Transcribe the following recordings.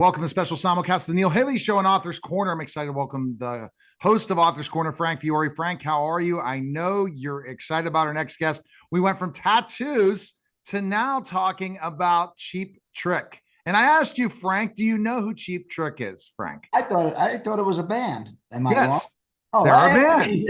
Welcome to the special simulcast of the Neil Haley Show on Author's Corner. I'm excited to welcome the host of Author's Corner, Frank Fiore. Frank, how are you? I know you're excited about our next guest. We went from tattoos to now talking about Cheap Trick. And I asked you, Frank, do you know who Cheap Trick is, Frank? I thought it was a band. Am I wrong? Yes, Oh, they're a I band.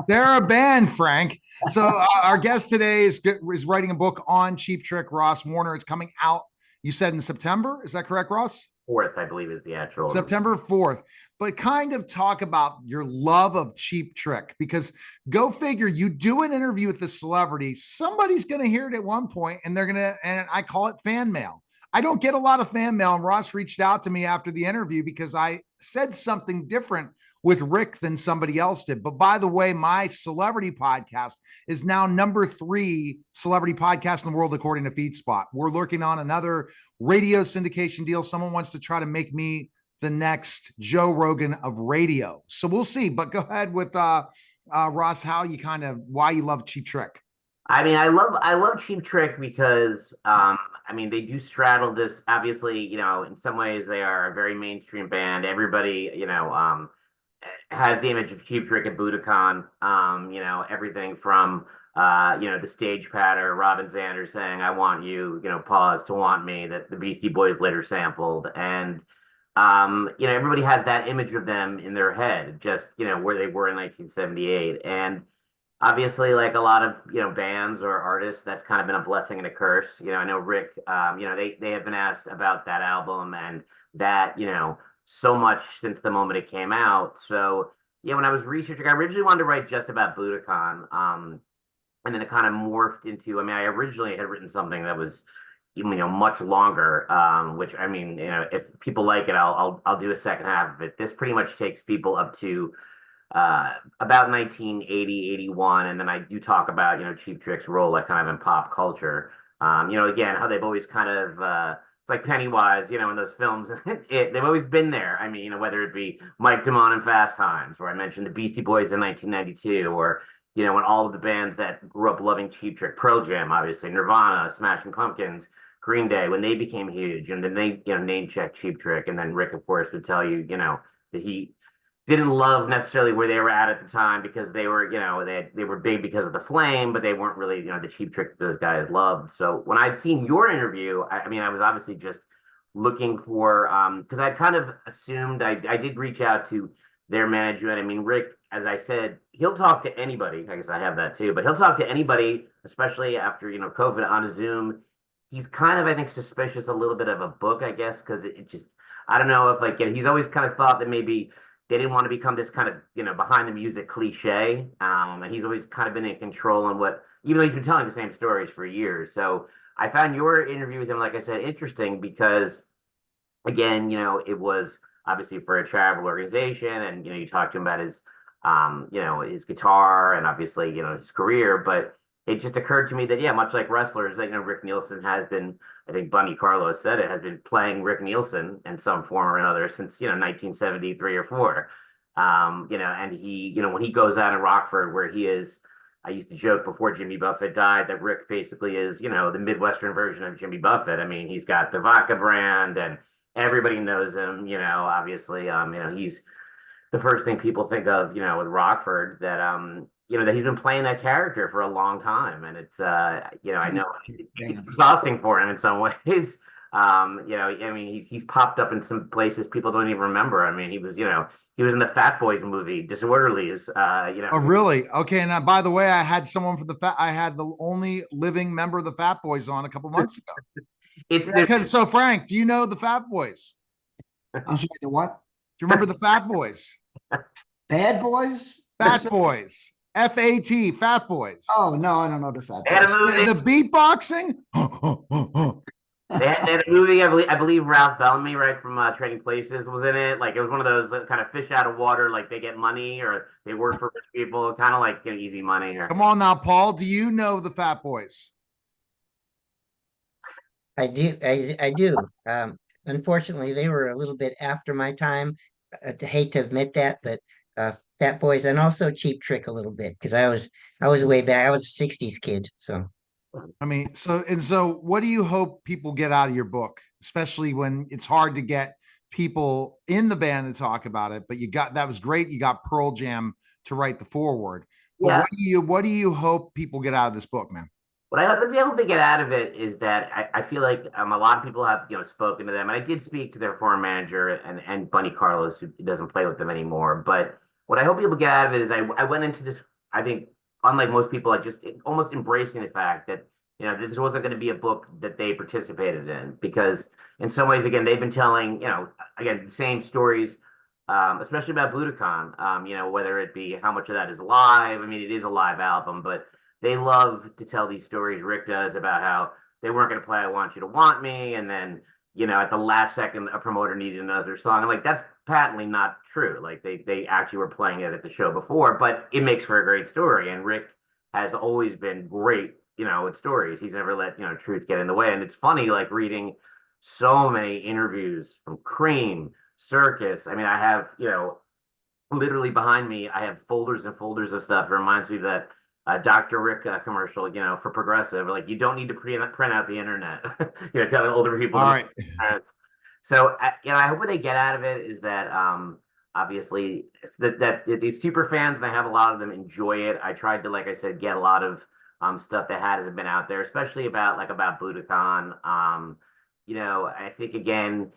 They're a band, Frank. So our guest today is writing a book on Cheap Trick, Ross Warner. It's coming out, you said, in September. Is that correct, Ross? 4th, I believe, is the actual September 4th. But kind of talk about your love of Cheap Trick, because go figure, you do an interview with the celebrity, somebody's going to hear it at one point, and they're going to, and I call it fan mail. I don't get a lot of fan mail, and Ross reached out to me after the interview because I said something different with Rick than somebody else did. But by the way, my celebrity podcast is now number 3 celebrity podcast in the world, according to FeedSpot. We're looking on another radio syndication deal. Someone wants to try to make me the next Joe Rogan of radio. So we'll see. But go ahead with Ross, how you why you love Cheap Trick. I mean, I love Cheap Trick because I mean, they do straddle this. Obviously, in some ways they are a very mainstream band. Everybody, has the image of Cheap Trick at Budokan. Everything from the stage patter, Robin Zander saying "I want you," pause, to "want me," that the Beastie Boys later sampled, and everybody has that image of them in their head, just where they were in 1978, and obviously, like a lot of bands or artists, that's kind of been a blessing and a curse. I know Rick. They have been asked about that album and that so much since the moment it came out. So when I was researching, I originally wanted to write just about Budokan, and then it kind of morphed into. I mean, I originally had written something that was much longer, which, I mean, if people like it, I'll do a second half of it. This pretty much takes people up to about 1980, 81, and then I do talk about Cheap Trick's role, like, kind of in pop culture. Again, how they've always kind of it's like Pennywise, in those films. They've always been there. I mean, whether it be Mike Damon in Fast Times, or I mentioned the Beastie Boys in 1992, or when all of the bands that grew up loving Cheap Trick, Pearl Jam, obviously, Nirvana, Smashing Pumpkins, Green Day, when they became huge, and then they name check Cheap Trick, and then Rick, of course, would tell you that he didn't love necessarily where they were at the time, because they were they were big because of the Flame, but they weren't really the Cheap Trick that those guys loved. So when I'd seen your interview, I mean, I was obviously just looking for because I kind of assumed. I did reach out to their management. I mean, Rick, as I said, he'll talk to anybody. I guess I have that too, but he'll talk to anybody, especially after COVID, on a Zoom. He's kind of, I think, suspicious a little bit of a book, I guess, because it just, I don't know if, like, he's always kind of thought that maybe they didn't want to become this kind of behind the music cliche, and he's always kind of been in control on what, even though he's been telling the same stories for years. So I found your interview with him, like I said, interesting because, again, it was obviously for a charitable organization, and you talked to him about his his guitar and obviously his career, but it just occurred to me that, yeah, much like wrestlers, like, Rick Nielsen has been, I think Bunny Carlos said it, has been playing Rick Nielsen in some form or another since 1973 or 4. And he, when he goes out in Rockford, where he is, I used to joke before Jimmy Buffett died that Rick basically is the Midwestern version of Jimmy Buffett. I mean, he's got the vodka brand and everybody knows him. Obviously, he's the first thing people think of with Rockford, that that he's been playing that character for a long time, and it's I know it's exhausting for him in some ways. I mean, he's popped up in some places people don't even remember. I mean, he was in the Fat Boys movie, Disorderlies. Oh, really? Okay. And by the way, I had someone from I had the only living member of the Fat Boys on a couple months ago. So Frank, do you know the Fat Boys? I'm sorry, the what? Do you remember the Fat Boys? Bad Boys? Fat Boys. FAT, Fat Boys. Oh, no, I don't know the Fat Boys. The beatboxing? They had a movie, I believe Ralph Bellamy, right, from Trading Places, was in it. Like, it was one of those kind of fish out of water, like they get money or they work for rich people, kind of like easy money. Come on now, Paul. Do you know the Fat Boys? I do. I do. Unfortunately, they were a little bit after my time. I hate to admit that, but Fat Boys and also Cheap Trick a little bit, because I was way back. I was a '60s kid, so. I mean, so what do you hope people get out of your book, especially when it's hard to get people in the band to talk about it, but that was great. You got Pearl Jam to write the foreword. But Yeah. what do you hope people get out of this book, man? What I hope they get out of it is that I feel like a lot of people have spoken to them, and I did speak to their former manager and Bunny Carlos, who doesn't play with them anymore. But what I hope people get out of it is I went into this, I think, unlike most people, I just almost embracing the fact that this wasn't going to be a book that they participated in, because in some ways, again, they've been telling again the same stories. Especially about Budokan, whether it be how much of that is live. I mean, it is a live album, but they love to tell these stories. Rick does, about how they weren't going to play "I Want You to Want Me," and then at the last second, a promoter needed another song. I'm like, that's patently not true. Like they actually were playing it at the show before, but it makes for a great story. And Rick has always been great, with stories. He's never let truth get in the way. And it's funny, like reading so many interviews from Cream, Circus. I mean, I have literally behind me, I have folders and folders of stuff. It reminds me of that Dr. Rick commercial, for Progressive. Like, you don't need to print out the internet. Telling older people. All right. So, I hope what they get out of it is that, obviously, that these super fans, and I have a lot of them, enjoy it. I tried to, like I said, get a lot of stuff that hasn't been out there, especially about Budokan. I think, again,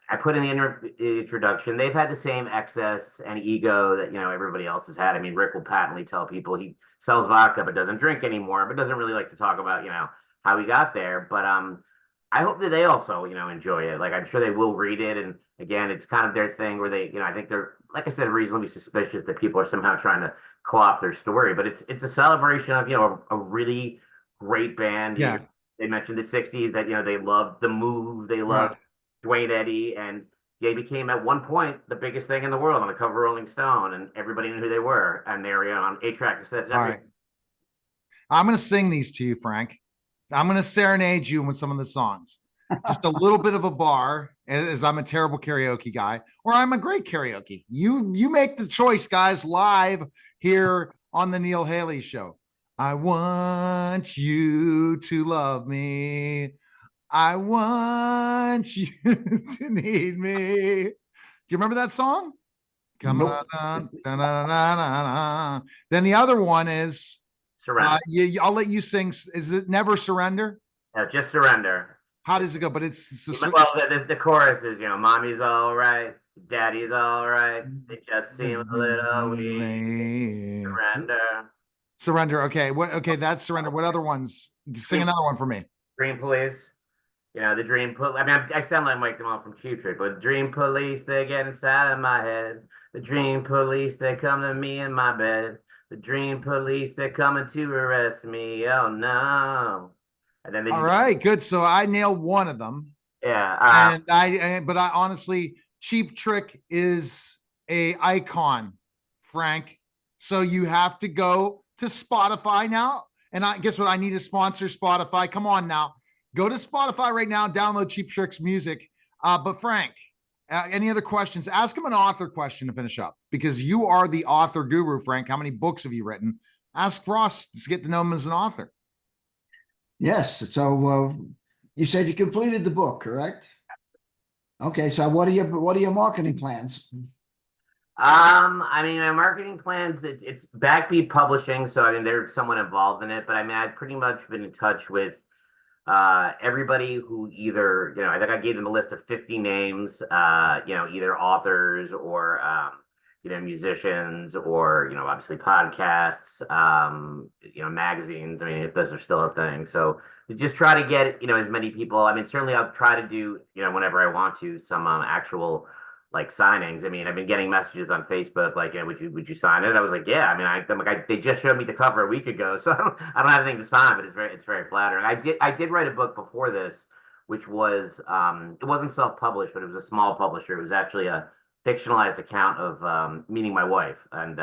I put in the introduction, they've had the same excess and ego that everybody else has had. I mean, Rick will patently tell people he sells vodka but doesn't drink anymore, but doesn't really like to talk about how he got there. But I hope that they also enjoy it. Like, I'm sure they will read it, and again, it's kind of their thing where they I think they're, like I said, reasonably suspicious that people are somehow trying to co-opt their story. But it's a celebration of a really great band. Yeah. They mentioned the '60s, that they loved the Move, they loved Dwayne Eddy, and they became at one point the biggest thing in the world on the cover of Rolling Stone, and everybody knew who they were, and they were on 8-track cassettes. All right. I'm going to sing these to you, Frank. I'm going to serenade you with some of the songs. Just a little bit of a bar, as I'm a terrible karaoke guy, or I'm a great karaoke. You make the choice, guys, live here on the Neil Haley Show. I want you to love me. I want you to need me. Do you remember that song? Nope. Then the other one is Surrender. I'll let you sing. Is it Never Surrender? Just Surrender. How does it go? But it's Well, the chorus is, mommy's all right, daddy's all right, they just seem a little weak. Surrender. Okay. Okay, that's Surrender. What other ones? Sing another one for me. Dream Police. The Dream Police. I mean, I sound like Mike DeMont from Cheap Trick, but Dream Police, they get inside of my head. The Dream Police, they come to me in my bed. The Dream Police, they're coming to arrest me. Oh no! And then all right, good. So I nailed one of them. Yeah. But I honestly, Cheap Trick is a icon, Frank. So you have to go to Spotify now. And guess what? I need to sponsor Spotify. Come on now. Go to Spotify right now, download Cheap Trick's music. But Frank, any other questions? Ask him an author question to finish up, because you are the author guru, Frank. How many books have you written? Ask Ross to get to know him as an author. Yes. So you said you completed the book, correct? Okay. So what are your marketing plans? I mean, my marketing plans, it's Backbeat Publishing, so I mean they're somewhat involved in it, but I mean I've pretty much been in touch with everybody who either, I think I gave them a list of 50 names, either authors or musicians, or obviously podcasts, magazines. I mean, if those are still a thing. So just try to get as many people. I mean, certainly I'll try to do whenever I want to, some actual like signings. I mean, I've been getting messages on Facebook like, would you sign it? I was like, yeah. I mean, they just showed me the cover a week ago, so I don't have anything to sign, but it's very flattering. I did write a book before this, which was it wasn't self-published, but it was a small publisher. It was actually a fictionalized account of meeting my wife and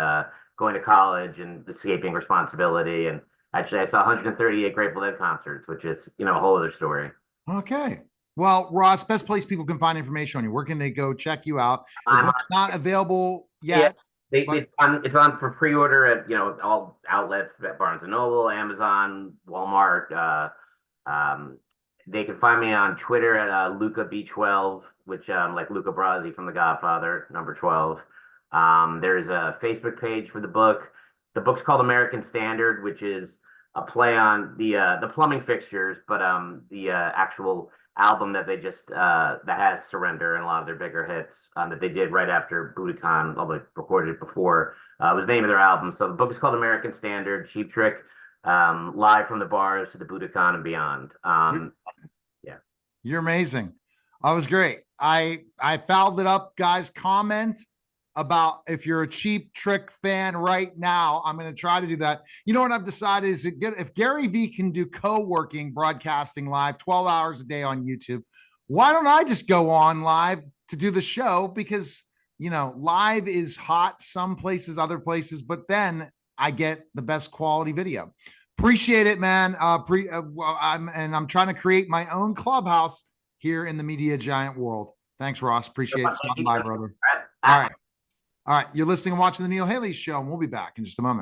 going to college and escaping responsibility. And actually, I saw 138 Grateful Dead concerts, which is a whole other story. Okay. Well, Ross, best place people can find information on you. Where can they go check you out? The I'm book's not available Yeah, yet. it's on for pre-order at all outlets at Barnes and Noble, Amazon, Walmart. They can find me on Twitter at Luca B12, which like Luca Brasi from The Godfather, number 12. There's a Facebook page for the book. The book's called American Standard, which is a play on the plumbing fixtures, but the actual album that they just that has Surrender and a lot of their bigger hits that they did right after Budokan, although they recorded it before, was the name of their album. So the book is called American Standard, Cheap Trick, live from the bars to the Budokan and beyond. Yeah. You're amazing. That was great. I fouled it up, guys. Comment about if you're a Cheap Trick fan right now. I'm going to try to do that. You know what I've decided is if Gary Vee can do co-working broadcasting live 12 hours a day on YouTube, why don't I just go on live to do the show? Because, live is hot some places, other places, but then I get the best quality video. Appreciate it, man. I'm trying to create my own clubhouse here in the media giant world. Thanks, Ross. Appreciate it. Stopping by, brother. All right. All right. You're listening and watching the Neil Haley Show, and we'll be back in just a moment.